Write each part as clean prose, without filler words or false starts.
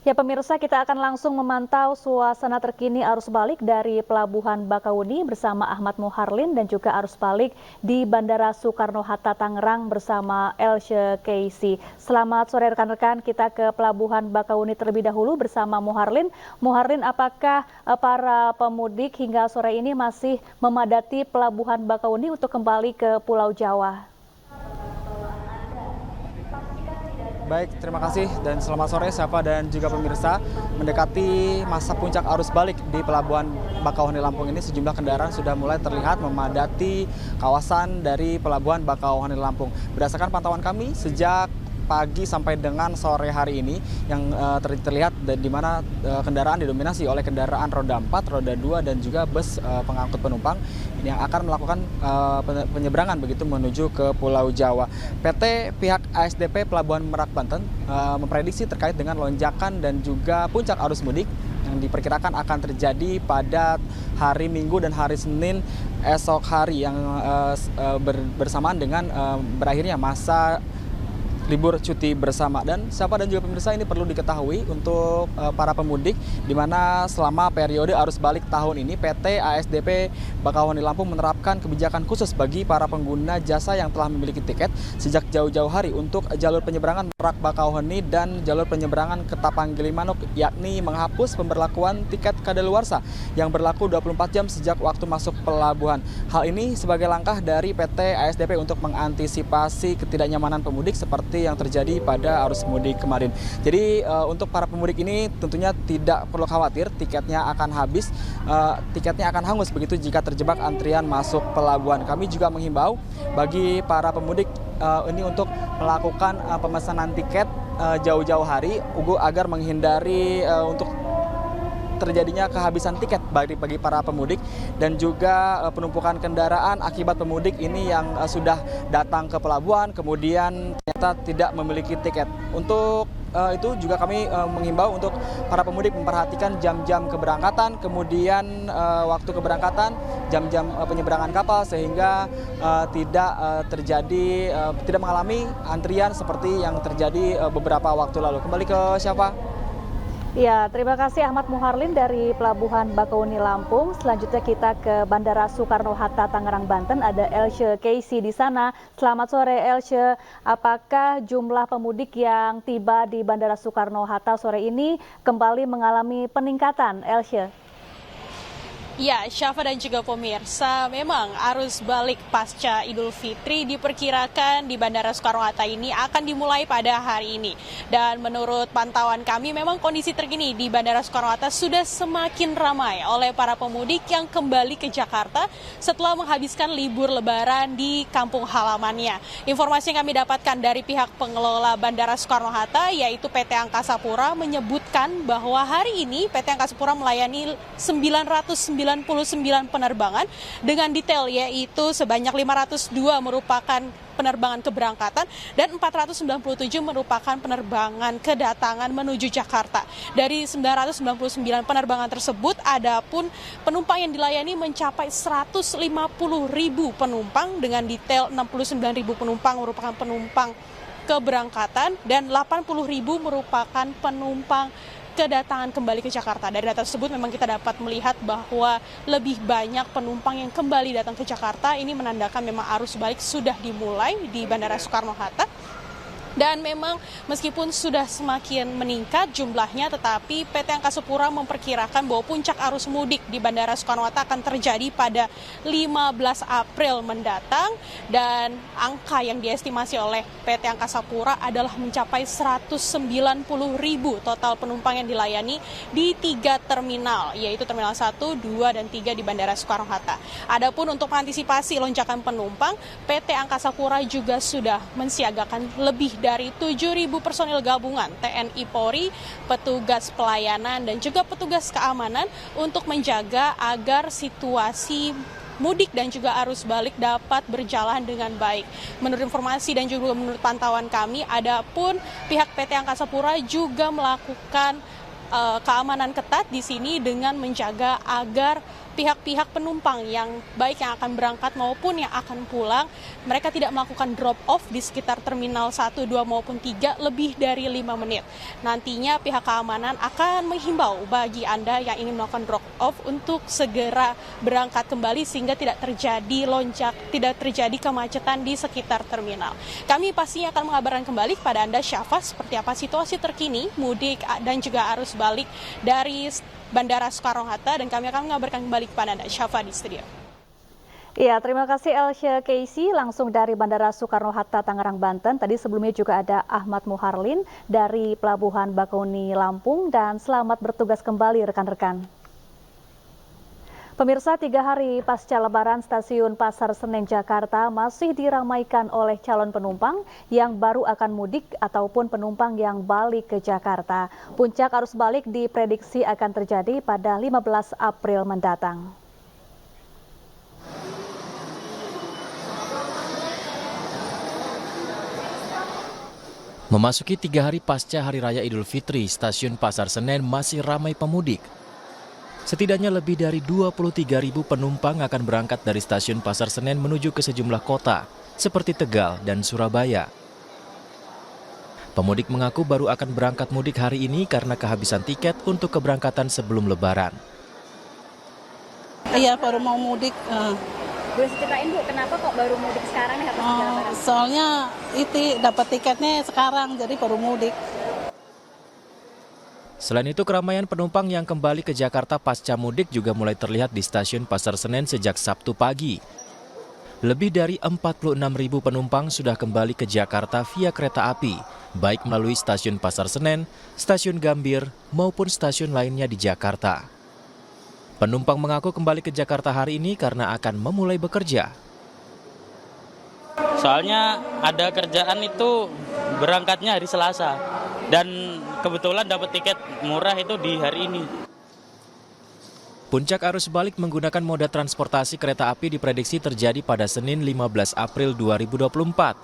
Ya pemirsa, kita akan langsung memantau suasana terkini arus balik dari Pelabuhan Bakahuni bersama Ahmad Muharlin dan juga arus balik di Bandara Soekarno-Hatta Tangerang bersama Elsye Keisi. Selamat sore rekan-rekan, kita ke Pelabuhan Bakahuni terlebih dahulu bersama Muharlin. Muharlin, apakah para pemudik hingga sore ini masih memadati Pelabuhan Bakahuni untuk kembali ke Pulau Jawa? Baik, terima kasih dan selamat sore Syafa dan juga pemirsa. Mendekati masa puncak arus balik di Pelabuhan Bakauheni Lampung ini, sejumlah kendaraan sudah mulai terlihat memadati kawasan dari Pelabuhan Bakauheni Lampung. Berdasarkan pantauan kami sejak pagi sampai dengan sore hari ini yang terlihat di mana kendaraan didominasi oleh kendaraan roda 4, roda 2 dan juga bus pengangkut penumpang yang akan melakukan penyeberangan begitu menuju ke Pulau Jawa. PT pihak ASDP Pelabuhan Merak Banten memprediksi terkait dengan lonjakan dan juga puncak arus mudik yang diperkirakan akan terjadi pada hari Minggu dan hari Senin esok hari yang bersamaan dengan berakhirnya masa libur cuti bersama. Dan siapa dan juga pemirsa, ini perlu diketahui untuk para pemudik di mana selama periode arus balik tahun ini PT ASDP Bakauheni Lampung menerapkan kebijakan khusus bagi para pengguna jasa yang telah memiliki tiket sejak jauh-jauh hari untuk jalur penyeberangan Merak Bakauheni dan jalur penyeberangan Ketapang Gilimanuk, yakni menghapus pemberlakuan tiket kadaluarsa yang berlaku 24 jam sejak waktu masuk pelabuhan. Hal ini sebagai langkah dari PT ASDP untuk mengantisipasi ketidaknyamanan pemudik seperti yang terjadi pada arus mudik kemarin. Jadi untuk para pemudik ini tentunya tidak perlu khawatir tiketnya akan habis, tiketnya akan hangus begitu jika terjebak antrian masuk pelabuhan. Kami juga menghimbau bagi para pemudik ini untuk melakukan pemesanan tiket jauh-jauh hari agar menghindari untuk terjadinya kehabisan tiket bagi para pemudik dan juga penumpukan kendaraan akibat pemudik ini yang sudah datang ke pelabuhan kemudian ternyata tidak memiliki tiket. Untuk itu juga kami menghimbau untuk para pemudik memperhatikan jam-jam keberangkatan, kemudian waktu keberangkatan, jam-jam penyeberangan kapal sehingga tidak mengalami antrian seperti yang terjadi beberapa waktu lalu. Kembali ke siapa? Ya, terima kasih Ahmad Muharlin dari Pelabuhan Bakauheni Lampung. Selanjutnya kita ke Bandara Soekarno-Hatta Tangerang, Banten. Ada Elsye Keisi di sana. Selamat sore Elsye. Apakah jumlah pemudik yang tiba di Bandara Soekarno-Hatta sore ini kembali mengalami peningkatan, Elsye? Ya, Syafa dan juga pemirsa, memang arus balik pasca Idul Fitri diperkirakan di Bandara Soekarno-Hatta ini akan dimulai pada hari ini. Dan menurut pantauan kami, memang kondisi terkini di Bandara Soekarno-Hatta sudah semakin ramai oleh para pemudik yang kembali ke Jakarta setelah menghabiskan libur lebaran di kampung halamannya. Informasi yang kami dapatkan dari pihak pengelola Bandara Soekarno-Hatta, yaitu PT Angkasa Pura, menyebutkan bahwa hari ini PT Angkasa Pura melayani 999 penerbangan dengan detail, yaitu sebanyak 502 merupakan penerbangan keberangkatan dan 497 merupakan penerbangan kedatangan menuju Jakarta. Dari 999 penerbangan tersebut, adapun penumpang yang dilayani mencapai 150.000 penumpang dengan detail 69.000 penumpang merupakan penumpang keberangkatan dan 80.000 merupakan penumpang kedatangan kembali ke Jakarta. Dari data tersebut memang kita dapat melihat bahwa lebih banyak penumpang yang kembali datang ke Jakarta. Ini menandakan memang arus balik sudah dimulai di Bandara Soekarno-Hatta. Dan memang meskipun sudah semakin meningkat jumlahnya, tetapi PT Angkasa Pura memperkirakan bahwa puncak arus mudik di Bandara Soekarno-Hatta akan terjadi pada 15 April mendatang. Dan angka yang diestimasi oleh PT Angkasa Pura adalah mencapai 190.000 total penumpang yang dilayani di 3 terminal, yaitu Terminal 1, 2, dan 3 di Bandara Soekarno-Hatta. Adapun untuk mengantisipasi lonjakan penumpang, PT Angkasa Pura juga sudah mensiagakan lebih dari 7.000 personil gabungan TNI Polri, petugas pelayanan dan juga petugas keamanan untuk menjaga agar situasi mudik dan juga arus balik dapat berjalan dengan baik. Menurut informasi dan juga menurut pantauan kami, adapun pihak PT Angkasa Pura juga melakukan keamanan ketat di sini dengan menjaga agar pihak-pihak penumpang yang baik yang akan berangkat maupun yang akan pulang, mereka tidak melakukan drop off di sekitar terminal 1, 2 maupun 3 lebih dari 5 menit. Nantinya pihak keamanan akan menghimbau bagi Anda yang ingin melakukan drop off untuk segera berangkat kembali sehingga tidak terjadi tidak terjadi kemacetan di sekitar terminal. Kami pastinya akan mengabarkan kembali kepada Anda, Syafa, seperti apa situasi terkini mudik dan juga arus balik dari Bandara Soekarno-Hatta, dan kami akan mengabarkan kembali kepada Anda, Syafa, di studio. Iya, terima kasih Elsha Casey langsung dari Bandara Soekarno-Hatta, Tangerang, Banten. Tadi sebelumnya juga ada Ahmad Muharlin dari Pelabuhan Bakauheni, Lampung, dan selamat bertugas kembali rekan-rekan. Pemirsa, 3 hari pasca Lebaran, stasiun Pasar Senen Jakarta masih diramaikan oleh calon penumpang yang baru akan mudik ataupun penumpang yang balik ke Jakarta. Puncak arus balik diprediksi akan terjadi pada 15 April mendatang. Memasuki 3 hari pasca Hari Raya Idul Fitri, stasiun Pasar Senen masih ramai pemudik. Setidaknya lebih dari 23.000 penumpang akan berangkat dari stasiun Pasar Senen menuju ke sejumlah kota, seperti Tegal dan Surabaya. Pemudik mengaku baru akan berangkat mudik hari ini karena kehabisan tiket untuk keberangkatan sebelum Lebaran. Iya, baru mau mudik. Boleh ceritain Bu, kenapa kok baru mudik sekarang nih habis Lebaran? Soalnya itu dapat tiketnya sekarang, jadi baru mudik. Selain itu, keramaian penumpang yang kembali ke Jakarta pasca mudik juga mulai terlihat di stasiun Pasar Senen sejak Sabtu pagi. Lebih dari 46.000 penumpang sudah kembali ke Jakarta via kereta api, baik melalui stasiun Pasar Senen, stasiun Gambir, maupun stasiun lainnya di Jakarta. Penumpang mengaku kembali ke Jakarta hari ini karena akan memulai bekerja. Soalnya ada kerjaan itu berangkatnya hari Selasa dan kebetulan dapat tiket murah itu di hari ini. Puncak arus balik menggunakan moda transportasi kereta api diprediksi terjadi pada Senin 15 April 2024.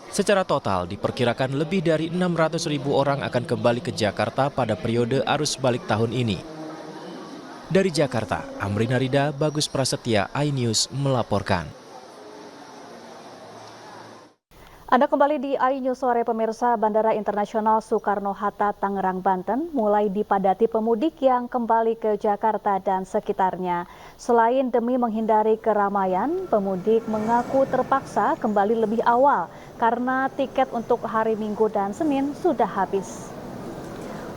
Secara total diperkirakan lebih dari 600.000 orang akan kembali ke Jakarta pada periode arus balik tahun ini. Dari Jakarta, Amrina Rida, Bagus Prasetya, iNews melaporkan. Anda kembali di iNews Sore, pemirsa. Bandara Internasional Soekarno-Hatta, Tangerang, Banten mulai dipadati pemudik yang kembali ke Jakarta dan sekitarnya. Selain demi menghindari keramaian, pemudik mengaku terpaksa kembali lebih awal karena tiket untuk hari Minggu dan Senin sudah habis.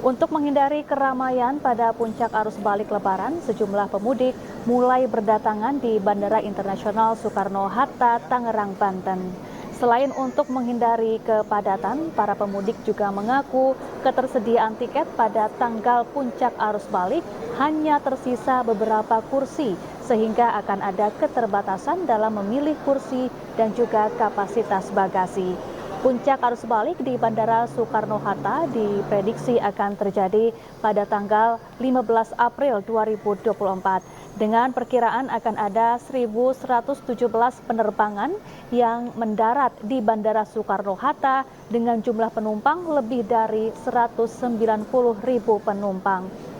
Untuk menghindari keramaian pada puncak arus balik Lebaran, sejumlah pemudik mulai berdatangan di Bandara Internasional Soekarno-Hatta, Tangerang, Banten. Selain untuk menghindari kepadatan, para pemudik juga mengaku ketersediaan tiket pada tanggal puncak arus balik hanya tersisa beberapa kursi, sehingga akan ada keterbatasan dalam memilih kursi dan juga kapasitas bagasi. Puncak arus balik di Bandara Soekarno-Hatta diprediksi akan terjadi pada tanggal 15 April 2024. Dengan perkiraan akan ada 1.117 penerbangan yang mendarat di Bandara Soekarno-Hatta dengan jumlah penumpang lebih dari 190.000 penumpang.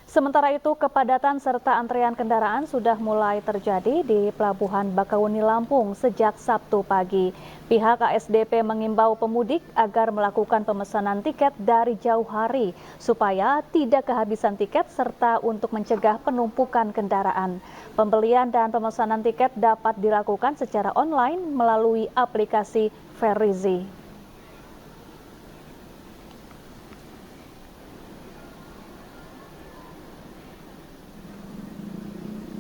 Sementara itu, kepadatan serta antrean kendaraan sudah mulai terjadi di Pelabuhan Bakauheni, Lampung sejak Sabtu pagi. Pihak ASDP mengimbau pemudik agar melakukan pemesanan tiket dari jauh hari supaya tidak kehabisan tiket serta untuk mencegah penumpukan kendaraan. Pembelian dan pemesanan tiket dapat dilakukan secara online melalui aplikasi Verizi.